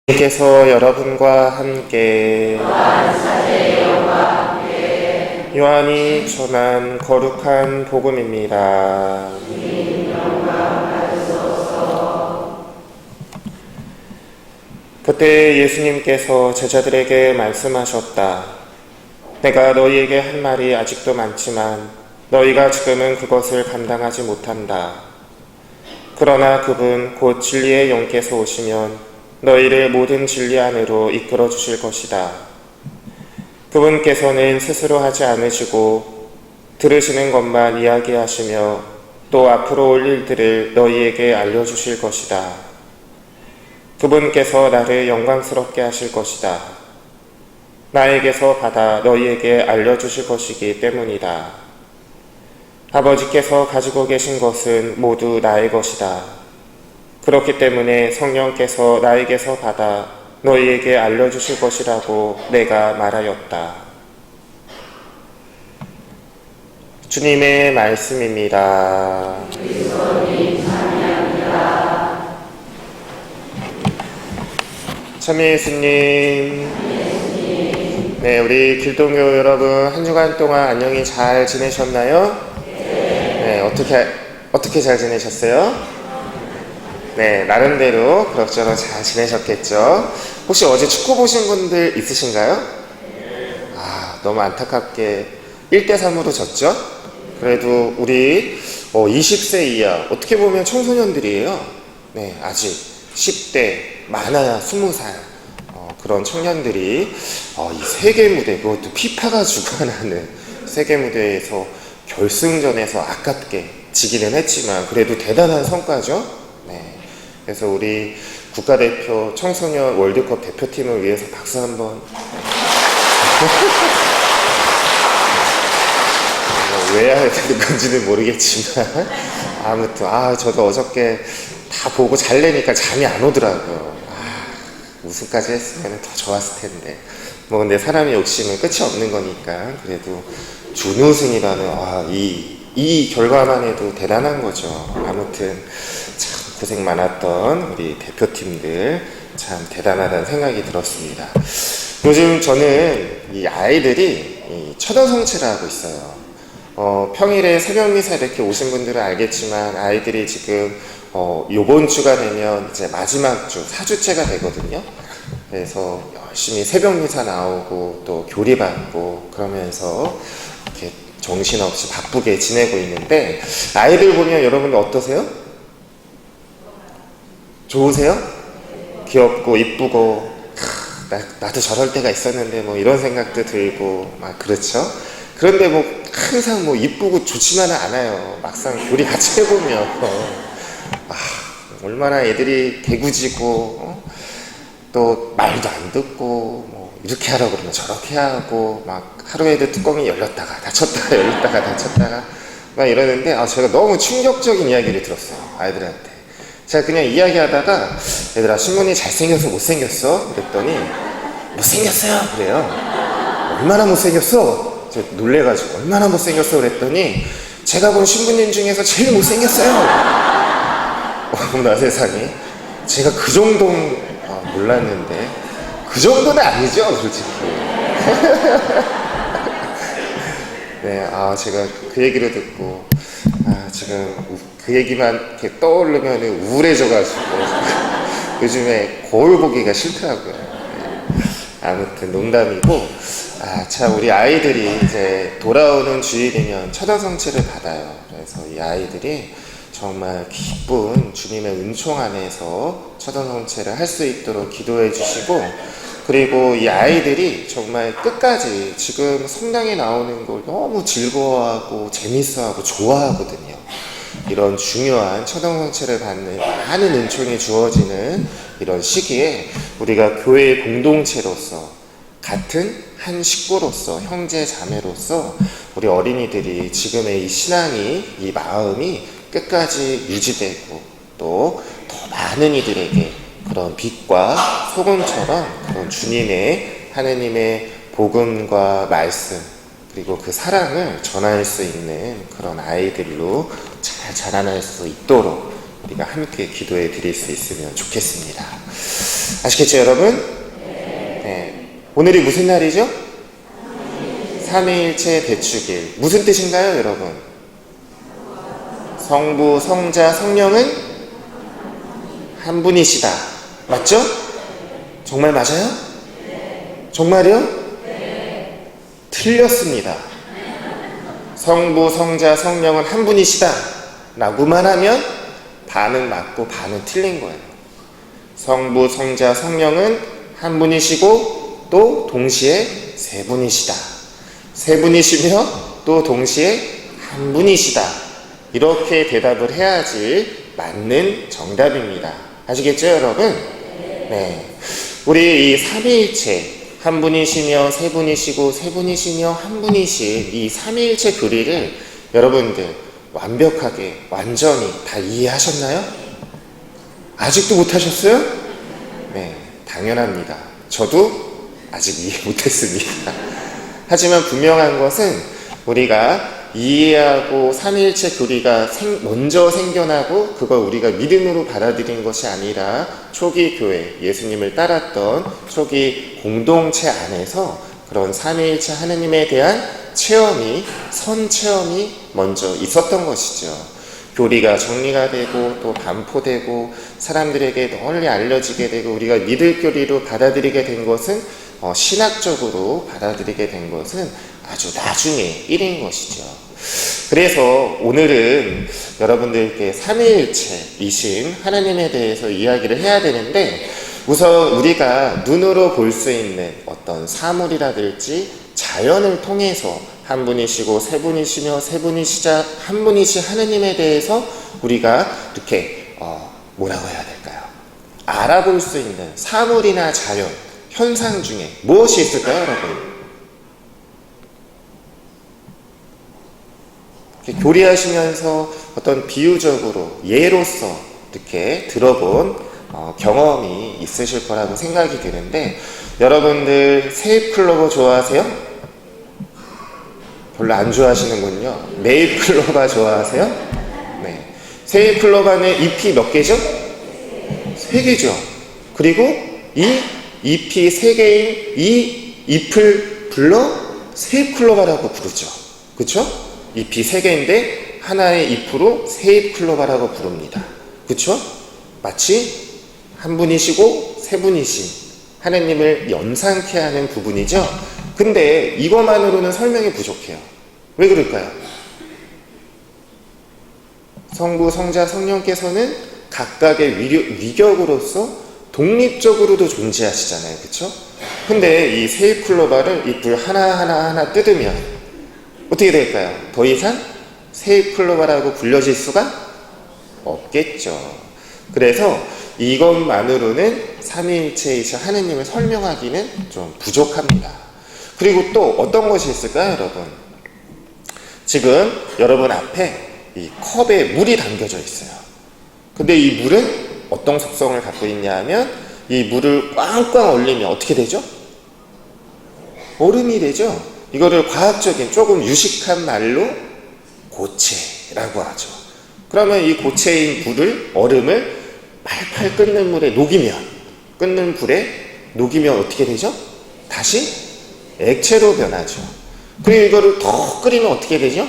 주님께서 여러분과 함께 요한이 전한 거룩한 복음입니다. 그때 예수님께서 제자들에게 말씀하셨다. 내가 너희에게 할 말이 아직도 많지만 너희가 지금은 그것을 감당하지 못한다. 그러나 그분 곧 진리의 영께서 오시면 너희를 모든 진리 안으로 이끌어 주실 것이다. 그분께서는 스스로 하지 않으시고 들으시는 것만 이야기하시며 또 앞으로 올 일들을 너희에게 알려주실 것이다. 그분께서 나를 영광스럽게 하실 것이다. 나에게서 받아 너희에게 알려주실 것이기 때문이다. 아버지께서 가지고 계신 것은 모두 나의 것이다. 그렇기 때문에 성령께서 나에게서 받아 너희에게 알려주실 것이라고 내가 말하였다. 주님의 말씀입니다. 참여 예수님. 네, 우리 길동교 여러분 한 주간 동안 안녕히 잘 지내셨나요? 네, 어떻게 잘 지내셨어요? 네, 나름대로 그럭저럭 잘 지내셨겠죠? 혹시 어제 축구 보신 분들 있으신가요? 너무 안타깝게 1대3으로 졌죠? 그래도 우리 20세 이하, 어떻게 보면 청소년들이에요. 네, 아직 10대, 많아야 20살 그런 청년들이 이 세계 무대, 그것도 피파가 주관하는 세계 무대에서 결승전에서 아깝게 지기는 했지만 그래도 대단한 성과죠? 그래서 우리 국가대표 청소년 월드컵 대표팀을 위해서 박수 한번. 왜 해야 되는 건지는 모르겠지만 아무튼 저도 어저께 다 보고 잘래니까 잠이 안 오더라고요. 우승까지 했으면 더 좋았을 텐데 근데 사람의 욕심은 끝이 없는 거니까 그래도 준우승이라는 이 결과만 해도 대단한 거죠. 아무튼 참 고생 많았던 우리 대표팀들 참 대단하다는 생각이 들었습니다. 요즘 저는 이 아이들이 처녀 성체를 하고 있어요. 평일에 새벽 미사 이렇게 오신 분들은 알겠지만 아이들이 지금 요번 주가 되면 이제 마지막 주 4주째가 되거든요. 그래서 열심히 새벽 미사 나오고 또 교리 받고 그러면서 이렇게 정신없이 바쁘게 지내고 있는데 아이들 보면 여러분 어떠세요? 좋으세요? 귀엽고 이쁘고 나도 저럴 때가 있었는데 이런 생각도 들고 그렇죠? 그런데 항상 이쁘고 좋지만은 않아요. 막상 교리 같이 해보면 얼마나 애들이 개구지고 또 말도 안 듣고 이렇게 하라고 그러면 저렇게 하고 하루에도 뚜껑이 열렸다가 닫혔다가 열렸다가 닫혔다가 이러는데 제가 너무 충격적인 이야기를 들었어요. 아이들한테. 제가 그냥 이야기하다가 얘들아 신문이 잘생겼어 못생겼어? 그랬더니 못생겼어요 그래요. 얼마나 못생겼어? 제가 놀래가지고 얼마나 못생겼어? 그랬더니 제가 본 신부님 중에서 제일 못생겼어요. 나 세상에 제가 그 정도는 몰랐는데 그 정도는 아니죠 솔직히. 네, 제가 그 얘기를 듣고 지금 그 얘기만 이렇게 떠오르면 우울해져가지고 요즘에 거울 보기가 싫더라고요. 아무튼 농담이고 참 우리 아이들이 이제 돌아오는 주일이면 처녀 성체를 받아요. 그래서 이 아이들이 정말 기쁜 주님의 은총 안에서 처녀 성체를 할 수 있도록 기도해 주시고 그리고 이 아이들이 정말 끝까지 지금 성당에 나오는 걸 너무 즐거워하고 재밌어하고 좋아하거든요. 이런 중요한 처녀성체를 받는 많은 은총이 주어지는 이런 시기에 우리가 교회의 공동체로서 같은 한 식구로서 형제 자매로서 우리 어린이들이 지금의 이 신앙이 이 마음이 끝까지 유지되고 또 더 많은 이들에게 그런 빛과 소금처럼 그런 주님의 하느님의 복음과 말씀 그리고 그 사랑을 전할 수 있는 그런 아이들로 잘 자라날 수 있도록 우리가 함께 기도해 드릴 수 있으면 좋겠습니다. 아시겠죠, 여러분? 네. 오늘이 무슨 날이죠? 삼위일체 대축일. 무슨 뜻인가요, 여러분? 성부, 성자, 성령은 한 분이시다. 맞죠? 정말 맞아요? 정말요? 틀렸습니다. 성부, 성자, 성령은 한 분이시다 라고만 하면 반은 맞고 반은 틀린 거예요. 성부, 성자, 성령은 한 분이시고 또 동시에 세 분이시다. 세 분이시며 또 동시에 한 분이시다. 이렇게 대답을 해야지 맞는 정답입니다. 아시겠죠, 여러분? 네. 우리 이 삼위일체, 한 분이시며 세 분이시고 세 분이시며 한 분이신 이 삼위일체 교리를 여러분들 완벽하게 완전히 다 이해하셨나요? 아직도 못하셨어요? 네, 당연합니다. 저도 아직 이해 못했습니다. 하지만 분명한 것은 우리가 이해하고 삼위일체 교리가 먼저 생겨나고 그걸 우리가 믿음으로 받아들인 것이 아니라 초기 교회, 예수님을 따랐던 초기 공동체 안에서 그런 삼위일체 하느님에 대한 체험이, 선체험이 먼저 있었던 것이죠. 교리가 정리가 되고 또 반포되고 사람들에게 널리 알려지게 되고 우리가 믿을 교리로 받아들이게 된 것은 신학적으로 받아들이게 된 것은 아주 나중에 일인 것이죠. 그래서 오늘은 여러분들께 삼위일체이신 하나님에 대해서 이야기를 해야 되는데 우선 우리가 눈으로 볼 수 있는 어떤 사물이라든지 자연을 통해서 한 분이시고 세 분이시며 세 분이시자 한 분이신 하나님에 대해서 우리가 이렇게 뭐라고 해야 될까요? 알아볼 수 있는 사물이나 자연, 현상 중에 무엇이 있을까요, 여러분? 교리하시면서 어떤 비유적으로 예로서 이렇게 들어본 경험이 있으실 거라고 생각이 드는데 여러분들 세잎클로버 좋아하세요? 별로 안 좋아하시는군요. 네잎클로버 좋아하세요? 네. 세잎클로버는 잎이 몇 개죠? 3개죠. 그리고 이 잎이 3개인 이 잎을 불러 세잎클로버라고 부르죠. 그렇죠? 잎이 3개인데 하나의 잎으로 세잎클로버라고 부릅니다. 그렇죠? 마치 한 분이시고 세 분이신 하나님을 연상케 하는 부분이죠. 근데 이것만으로는 설명이 부족해요. 왜 그럴까요? 성부, 성자, 성령께서는 각각의 위격으로서 독립적으로도 존재하시잖아요. 그렇죠? 근데 이 세잎클로버를 잎을 하나하나 뜯으면 어떻게 될까요? 더 이상 세잎클로버라고 불려질 수가 없겠죠. 그래서 이것만으로는 삼위일체이신 하느님을 설명하기는 좀 부족합니다. 그리고 또 어떤 것이 있을까요, 여러분? 지금 여러분 앞에 이 컵에 물이 담겨져 있어요. 근데 이 물은 어떤 속성을 갖고 있냐 하면 이 물을 꽝꽝 얼리면 어떻게 되죠? 얼음이 되죠. 이거를 과학적인 조금 유식한 말로 고체라고 하죠. 그러면 이 고체인 얼음을 팔팔 끓는 물에 끓는 불에 녹이면 어떻게 되죠? 다시 액체로 변하죠. 그리고 이거를 더 끓이면 어떻게 되죠?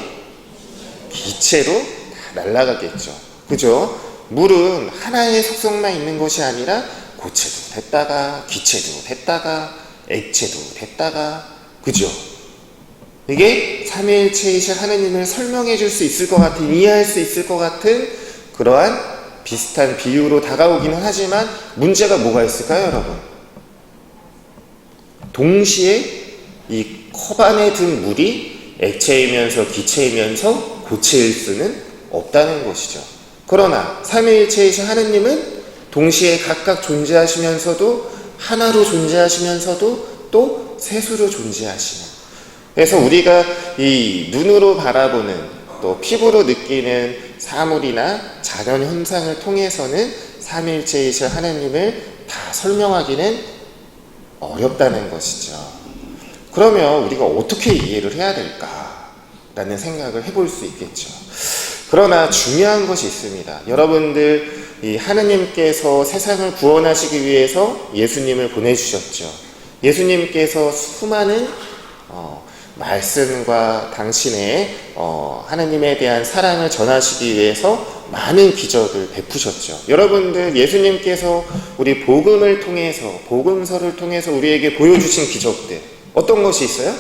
기체로 다 날아가겠죠. 그죠? 물은 하나의 속성만 있는 것이 아니라 고체도 됐다가 기체도 됐다가 액체도 됐다가 그죠? 이게 삼위일체이신 하나님을 설명해 줄 수 있을 것 같은, 이해할 수 있을 것 같은 그러한 비슷한 비유로 다가오기는 하지만 문제가 뭐가 있을까요, 여러분? 동시에 이 컵 안에 든 물이 액체이면서 기체이면서 고체일 수는 없다는 것이죠. 그러나 삼위일체이신 하나님은 동시에 각각 존재하시면서도 하나로 존재하시면서도 또 셋으로 존재하시는, 그래서 우리가 이 눈으로 바라보는 또 피부로 느끼는 사물이나 자연 현상을 통해서는 삼위일체이신 하나님을 다 설명하기는 어렵다는 것이죠. 그러면 우리가 어떻게 이해를 해야 될까라는 생각을 해볼 수 있겠죠. 그러나 중요한 것이 있습니다. 여러분들, 이 하느님께서 세상을 구원하시기 위해서 예수님을 보내주셨죠. 예수님께서 수많은 말씀과 당신의 하느님에 대한 사랑을 전하시기 위해서 많은 기적을 베푸셨죠. 여러분들, 예수님께서 우리 복음을 통해서, 복음서를 통해서 우리에게 보여주신 기적들, 어떤 것이 있어요?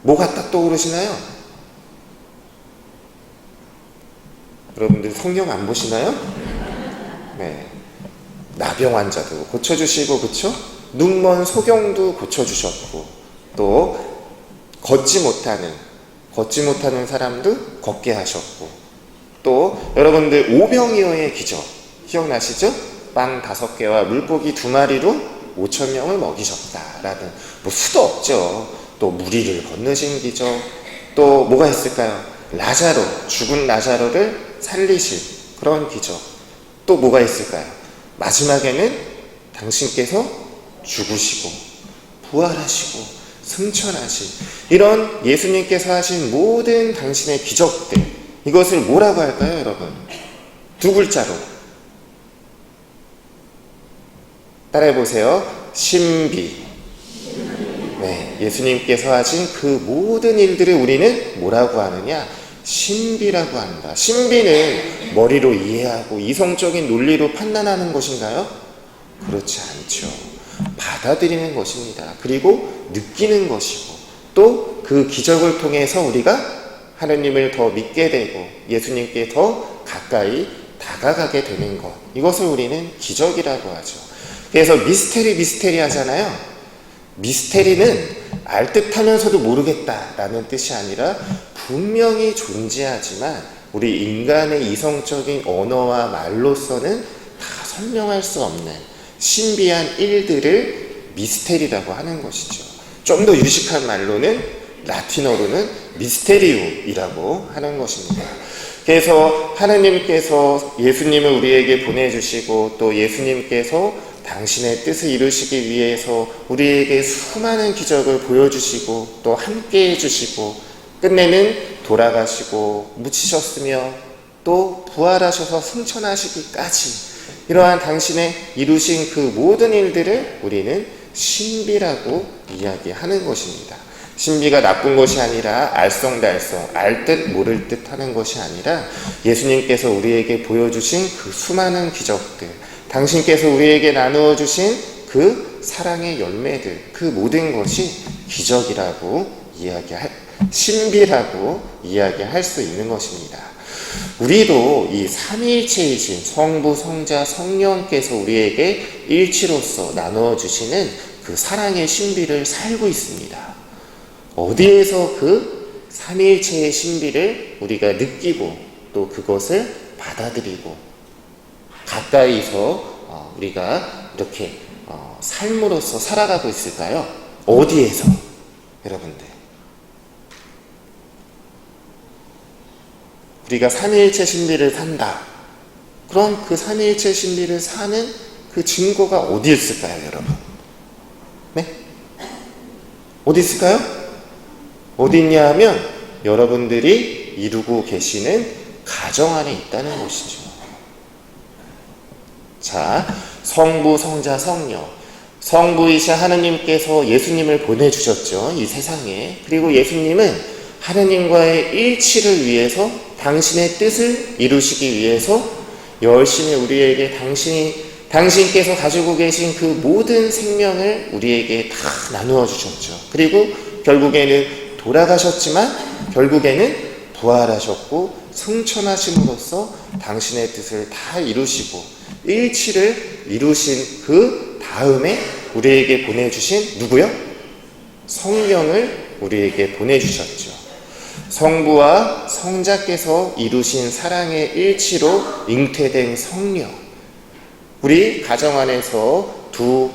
뭐가 딱 떠오르시나요? 여러분들 성경 안 보시나요? 네. 나병 환자도 고쳐주시고, 그쵸? 눈먼 소경도 고쳐주셨고, 또 걷지 못하는 사람도 걷게 하셨고, 또 여러분들 오병이어의 기적 기억나시죠? 빵 5개와 물고기 2마리로 5,000명을 먹이셨다라는, 뭐 수도 없죠. 또 무리를 건너신 기적, 또 뭐가 있을까요? 라자로, 죽은 라자로를 살리신 그런 기적, 또 뭐가 있을까요? 마지막에는 당신께서 죽으시고 부활하시고 승천하신, 이런 예수님께서 하신 모든 당신의 기적들, 이것을 뭐라고 할까요, 여러분? 2글자로 따라해보세요. 신비. 네, 예수님께서 하신 그 모든 일들을 우리는 뭐라고 하느냐? 신비라고 한다. 신비는 머리로 이해하고 이성적인 논리로 판단하는 것인가요? 그렇지 않죠. 받아들이는 것입니다. 그리고 느끼는 것이고, 또 그 기적을 통해서 우리가 하느님을 더 믿게 되고 예수님께 더 가까이 다가가게 되는 것, 이것을 우리는 기적이라고 하죠. 그래서 미스테리 하잖아요. 미스테리는 알듯하면서도 모르겠다라는 뜻이 아니라 분명히 존재하지만 우리 인간의 이성적인 언어와 말로서는 다 설명할 수 없는 신비한 일들을 미스테리라고 하는 것이죠. 좀 더 유식한 말로는, 라틴어로는 미스테리움이라고 하는 것입니다. 그래서 하느님께서 예수님을 우리에게 보내주시고, 또 예수님께서 당신의 뜻을 이루시기 위해서 우리에게 수많은 기적을 보여주시고, 또 함께 해주시고, 끝내는 돌아가시고 묻히셨으며 또 부활하셔서 승천하시기까지, 이러한 당신의 이루신 그 모든 일들을 우리는 신비라고 이야기하는 것입니다. 신비가 나쁜 것이 아니라 알쏭달쏭, 알듯 모를 듯 하는 것이 아니라 예수님께서 우리에게 보여주신 그 수많은 기적들, 당신께서 우리에게 나누어 주신 그 사랑의 열매들, 그 모든 것이 기적이라고 신비라고 이야기할 수 있는 것입니다. 우리도 이 삼위일체이신 성부, 성자, 성령께서 우리에게 일치로서 나누어 주시는 그 사랑의 신비를 살고 있습니다. 어디에서 그 삼위일체의 신비를 우리가 느끼고 또 그것을 받아들이고 가까이서 우리가 이렇게 삶으로서 살아가고 있을까요? 어디에서? 여러분들, 우리가 삼위일체 신비를 산다. 그럼 그 삼위일체 신비를 사는 그 증거가 어디 있을까요, 여러분? 네? 어디 있을까요? 어디 있냐 하면 여러분들이 이루고 계시는 가정 안에 있다는 것이죠. 자, 성부, 성자, 성령. 성부이신 하느님께서 예수님을 보내주셨죠, 이 세상에. 그리고 예수님은 하느님과의 일치를 위해서, 당신의 뜻을 이루시기 위해서 열심히 우리에게 당신께서 가지고 계신 그 모든 생명을 우리에게 다 나누어 주셨죠. 그리고 결국에는 돌아가셨지만 결국에는 부활하셨고 승천하심으로써 당신의 뜻을 다 이루시고 일치를 이루신 그 다음에 우리에게 보내주신 누구요? 성령을 우리에게 보내주셨죠. 성부와 성자께서 이루신 사랑의 일치로 잉태된 성령. 우리 가정 안에서 두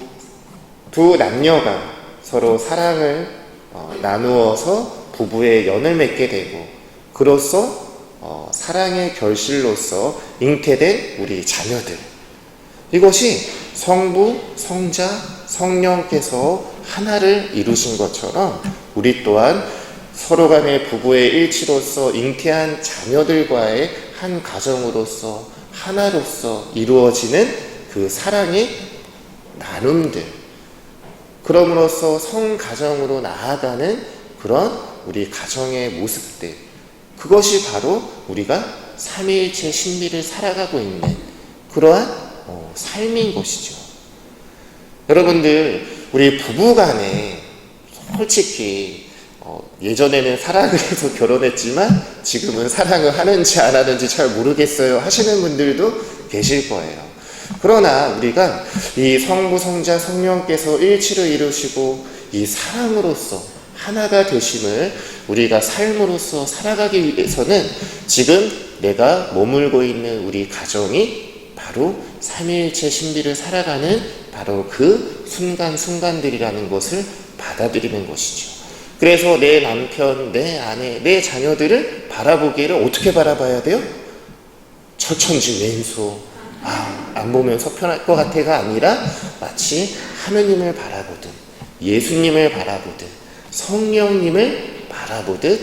남녀가 서로 사랑을 나누어서 부부의 연을 맺게 되고, 그로써 사랑의 결실로서 잉태된 우리 자녀들. 이것이 성부, 성자, 성령께서 하나를 이루신 것처럼 우리 또한 서로 간의 부부의 일치로서 잉태한 자녀들과의 한 가정으로서 하나로서 이루어지는 그 사랑의 나눔들, 그럼으로써 성가정으로 나아가는 그런 우리 가정의 모습들, 그것이 바로 우리가 삼위일체 신비를 살아가고 있는 그러한 삶인 것이죠. 여러분들, 우리 부부간에 솔직히 예전에는 사랑을 해서 결혼했지만 지금은 사랑을 하는지 안 하는지 잘 모르겠어요 하시는 분들도 계실 거예요. 그러나 우리가 이 성부, 성자, 성령께서 일치를 이루시고 이 사랑으로서 하나가 되심을 우리가 삶으로서 살아가기 위해서는 지금 내가 머물고 있는 우리 가정이 바로 삼위일체 신비를 살아가는 바로 그 순간순간들이라는 것을 받아들이는 것이죠. 그래서 내 남편, 내 아내, 내 자녀들을 바라보기를 어떻게 바라봐야 돼요? 처천지 왼소, 안 보면 서편할 것 같아가 아니라 마치 하느님을 바라보듯, 예수님을 바라보듯, 성령님을 바라보듯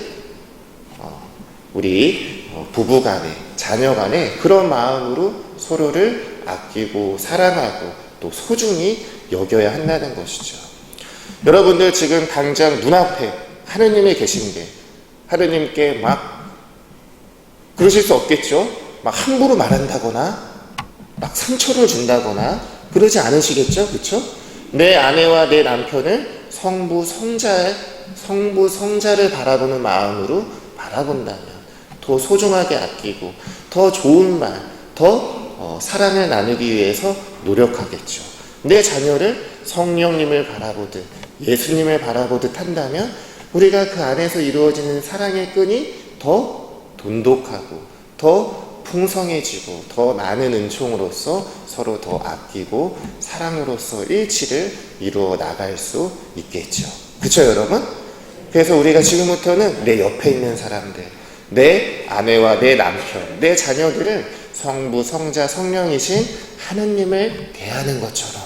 우리 부부간에, 자녀간에 그런 마음으로 서로를 아끼고 사랑하고 또 소중히 여겨야 한다는 것이죠. 여러분들 지금 당장 눈앞에 하느님이 계신데 하느님께 막 그러실 수 없겠죠? 막 함부로 말한다거나 막 상처를 준다거나 그러지 않으시겠죠? 그렇죠? 내 아내와 내 남편을 성부 성자를 바라보는 마음으로 바라본다면 더 소중하게 아끼고 더 좋은 말, 더 사랑을 나누기 위해서 노력하겠죠. 내 자녀를 성령님을 바라보듯 예수님을 바라보듯 한다면 우리가 그 안에서 이루어지는 사랑의 끈이 더 돈독하고 더 풍성해지고 더 많은 은총으로서 서로 더 아끼고 사랑으로서 일치를 이루어 나갈 수 있겠죠. 그렇죠, 여러분? 그래서 우리가 지금부터는 내 옆에 있는 사람들, 내 아내와 내 남편, 내 자녀들을 성부, 성자, 성령이신 하느님을 대하는 것처럼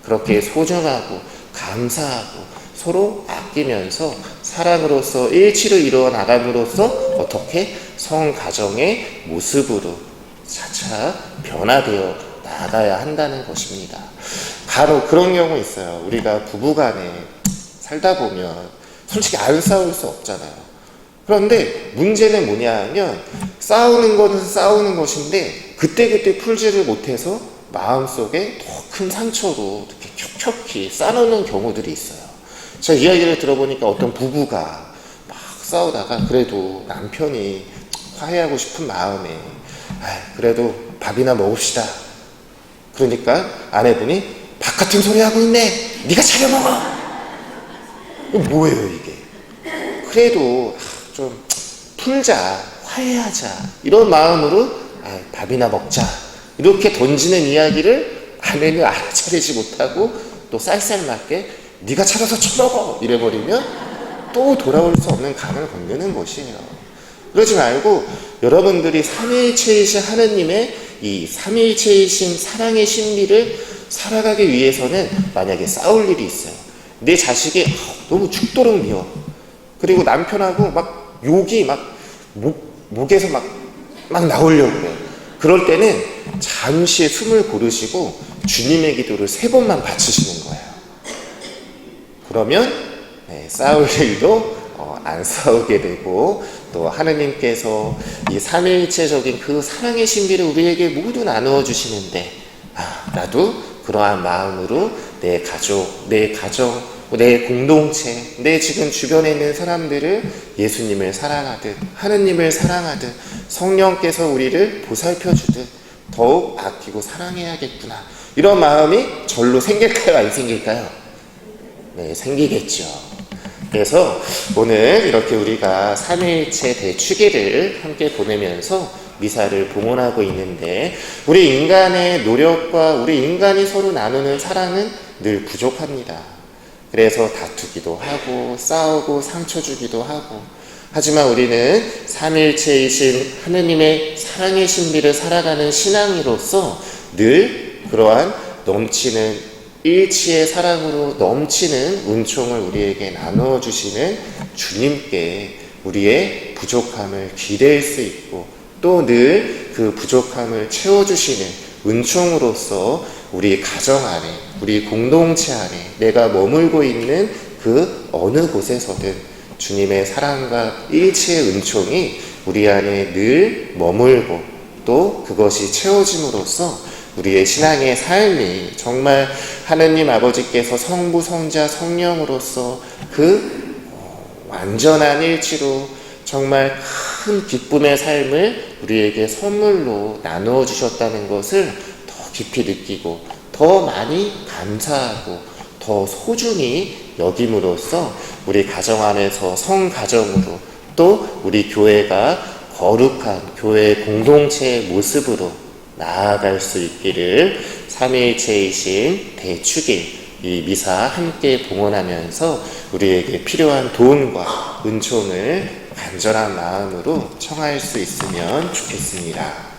그렇게 소중하고 감사하고 서로 아끼면서 사랑으로서 일치를 이루어 나감으로써 어떻게 성가정의 모습으로 차차 변화되어 나가야 한다는 것입니다. 바로 그런 경우 있어요. 우리가 부부간에 살다 보면 솔직히 안 싸울 수 없잖아요. 그런데 문제는 뭐냐 하면 싸우는 것은 싸우는 것인데 그때그때 풀지를 못해서 마음속에 더 큰 상처로 이렇게 켜켜이 쌓아놓는 경우들이 있어요. 제가 이야기를 들어보니까 어떤 부부가 막 싸우다가 그래도 남편이 화해하고 싶은 마음에 그래도 밥이나 먹읍시다. 그러니까 아내분이 밥 같은 소리 하고 있네. 네가 차려 먹어. 뭐예요 이게? 그래도 좀 풀자, 화해하자 이런 마음으로 밥이나 먹자 이렇게 던지는 이야기를 아내는 알아차리지 못하고 또 쌀쌀맞게 네가 차려서 쳐먹어 이래버리면 또 돌아올 수 없는 강을 건너는 것이에요. 그러지 말고 여러분들이 삼위일체이신 하느님의 이 삼위일체이신 사랑의 신비를 살아가기 위해서는 만약에 싸울 일이 있어요. 내 자식이 너무 죽도록 미워. 그리고 남편하고 막 욕이 막 목에서 막 나오려고 그래요. 그럴 때는 잠시 숨을 고르시고 주님의 기도를 3번만 바치시는 거예요. 그러면 싸울 일도 안 싸우게 되고 또 하느님께서 이 삼위일체적인 그 사랑의 신비를 우리에게 모두 나누어 주시는데 나도 그러한 마음으로 내 가족, 내 가정, 내 공동체, 내 지금 주변에 있는 사람들을 예수님을 사랑하듯 하느님을 사랑하듯 성령께서 우리를 보살펴 주듯 더욱 아끼고 사랑해야겠구나 이런 마음이 절로 생길까요? 안 생길까요? 네, 생기겠죠. 그래서 오늘 이렇게 우리가 삼위일체 대축일을 함께 보내면서 미사를 봉헌하고 있는데 우리 인간의 노력과 우리 인간이 서로 나누는 사랑은 늘 부족합니다. 그래서 다투기도 하고 싸우고 상처 주기도 하고 하지만 우리는 삼위일체이신 하느님의 사랑의 신비를 살아가는 신앙인으로서 늘 그러한 넘치는 일치의 사랑으로 넘치는 은총을 우리에게 나누어 주시는 주님께 우리의 부족함을 기댈 수 있고 또 늘 그 부족함을 채워주시는 은총으로서 우리 가정 안에, 우리 공동체 안에, 내가 머물고 있는 그 어느 곳에서든 주님의 사랑과 일치의 은총이 우리 안에 늘 머물고 또 그것이 채워짐으로써 우리의 신앙의 삶이 정말 하느님 아버지께서 성부, 성자, 성령으로서 그 완전한 일치로 정말 큰 기쁨의 삶을 우리에게 선물로 나누어 주셨다는 것을 더 깊이 느끼고 더 많이 감사하고 더 소중히 여김으로써 우리 가정 안에서 성가정으로 또 우리 교회가 거룩한 교회 공동체의 모습으로 나아갈 수 있기를 삼위일체이신 대축일 이 미사 함께 봉헌하면서 우리에게 필요한 도움과 은총을 간절한 마음으로 청할 수 있으면 좋겠습니다.